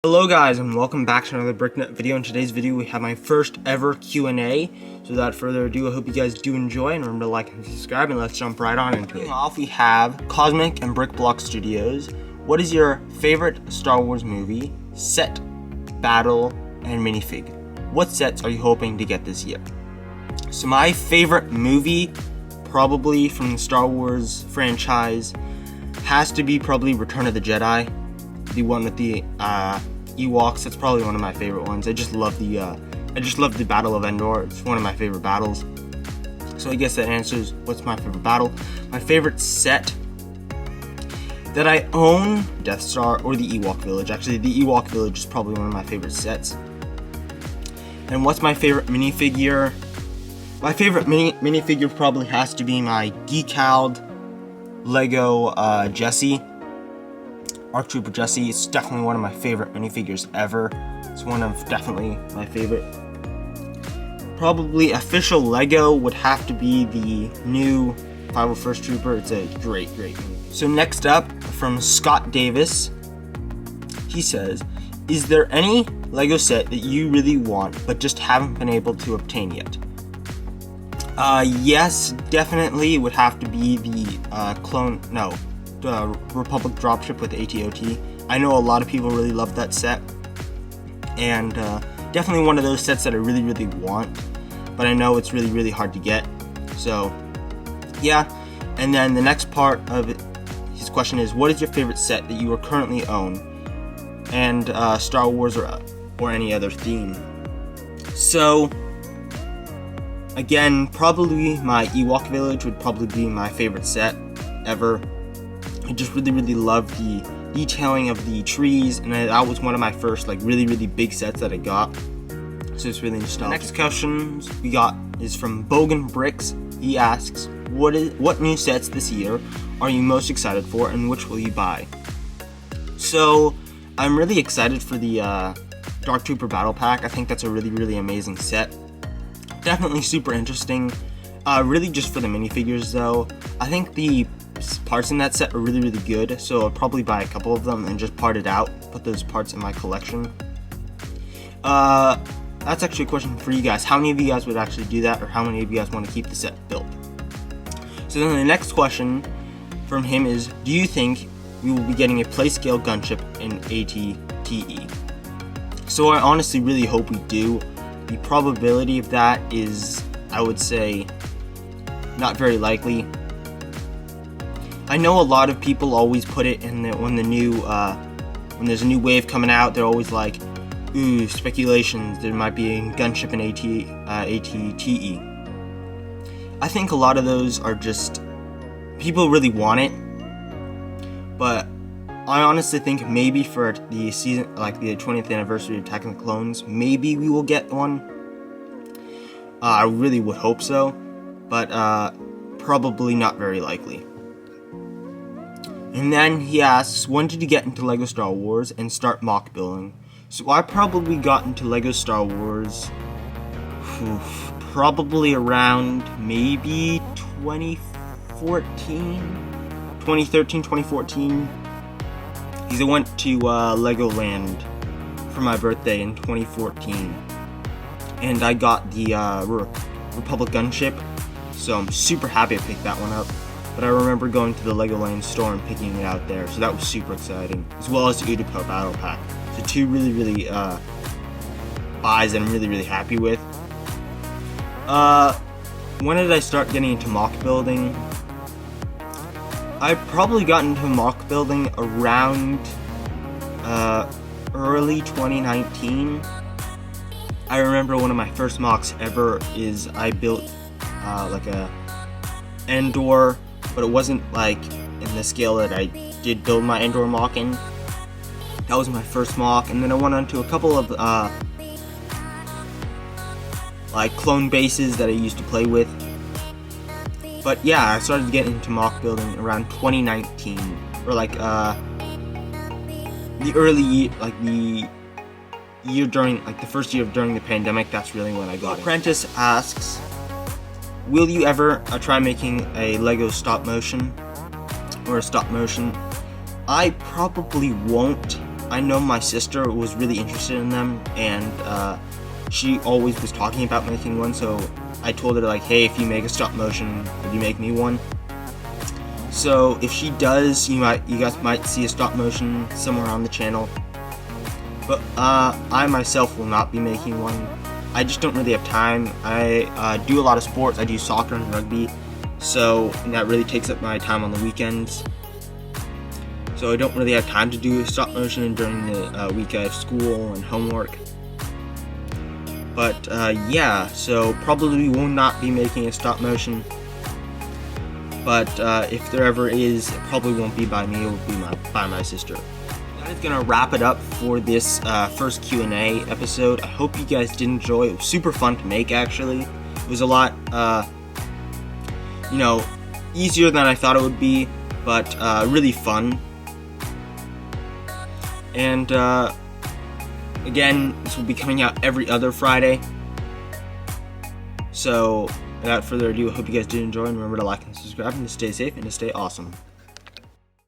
Hello guys, and welcome back to another BrickNet video. In today's video we have my first ever Q&A. So without further ado, I hope you guys do enjoy, and remember to like and subscribe, and let's jump right on into it. Starting off, we have Cosmic and Brick Block Studios. What is your favorite Star Wars movie, set, battle, and minifig? What sets are you hoping to get this year? So my favorite movie, probably from the Star Wars franchise, has to be probably Return of the Jedi. The one with the Ewoks. That's probably one of my favorite ones. I just love the Battle of Endor. It's one of my favorite battles. So I guess that answers what's my favorite battle. My favorite set that I own, Death Star or the Ewok Village. Actually, the Ewok Village is probably one of my favorite sets. And what's my favorite minifigure? My favorite minifigure probably has to be my decaled Lego Jesse. ARC Trooper Jesse is definitely one of my favorite minifigures ever. It's one of definitely my favorite. Probably official Lego would have to be the new 501st Trooper. It's a great movie. So next up, from Scott Davis, he says, is there any Lego set that you really want but just haven't been able to obtain yet? Yes, definitely would have to be the Republic dropship with AT-OT. I know a lot of people really love that set, and definitely one of those sets that I really want, but I know it's really hard to get. So yeah. And then the next part of his question is, what is your favorite set that you currently own, and Star Wars or any other theme? So again, probably my Ewok Village would probably be my favorite set ever. I just really love the detailing of the trees, and that was one of my first really big sets that I got. So it's really nostalgic. The next question we got is from Logan Bricks. He asks, what new sets this year are you most excited for, and which will you buy? So I'm really excited for the Dark Trooper Battle Pack. I think that's a really amazing set. Definitely super interesting. Really just for the minifigures though. I think the parts in that set are really good, so I'll probably buy a couple of them and just part it out, put those parts in my collection. That's actually a question for you guys. How many of you guys would actually do that, or how many of you guys want to keep the set built? So then the next question from him is, do you think we will be getting a play-scale gunship in AT-TE? So I honestly really hope we do. The probability of that is, I would say, not very likely. I know a lot of people always put it in when there's a new wave coming out, they're always like, ooh, speculations, there might be a gunship in AT-TE. I think a lot of those are just, people really want it, but I honestly think maybe for the season, like the 20th anniversary of Attack of the Clones, maybe we will get one. I really would hope so, but probably not very likely. And then he asks, when did you get into LEGO Star Wars and start mock building? So I probably got into LEGO Star Wars probably around maybe 2013, 2014. Because I went to Legoland for my birthday in 2014. And I got the Republic gunship, so I'm super happy I picked that one up. But I remember going to the Legoland store and picking it out there, so that was super exciting. As well as the Udapau Battle Pack. So two really buys that I'm really happy with. When did I start getting into mock building? I probably got into mock building around early 2019. I remember one of my first mocks ever is I built like a Endor, but it wasn't like in the scale that I did build my Endor mock in. That was my first mock, and then I went on to a couple of like clone bases that I used to play with. But yeah, I started to get into mock building around 2019, or like the early, like the year during, like the first year during the pandemic. That's really when I got it. Apprentice asks, will you ever try making a Lego stop motion or a stop motion? I probably won't I know my sister was really interested in them, and she always was talking about making one, so I told her, like, hey, if you make a stop motion, would you make me one? So if she does, you guys might see a stop motion somewhere on the channel. But I myself will not be making one. I just don't really have time. I do a lot of sports. I do soccer and rugby, so that really takes up my time on the weekends. So I don't really have time to do stop motion during the week I have school and homework. But yeah, so probably will not be making a stop motion. But if there ever is, it probably won't be by me, it will be by my sister. That is gonna wrap it up for this first Q&A episode. I hope you guys did enjoy. It was super fun to make, actually. It was a lot, easier than I thought it would be, but really fun. And again, this will be coming out every other Friday. So without further ado, I hope you guys did enjoy, and remember to like and subscribe and to stay safe and to stay awesome.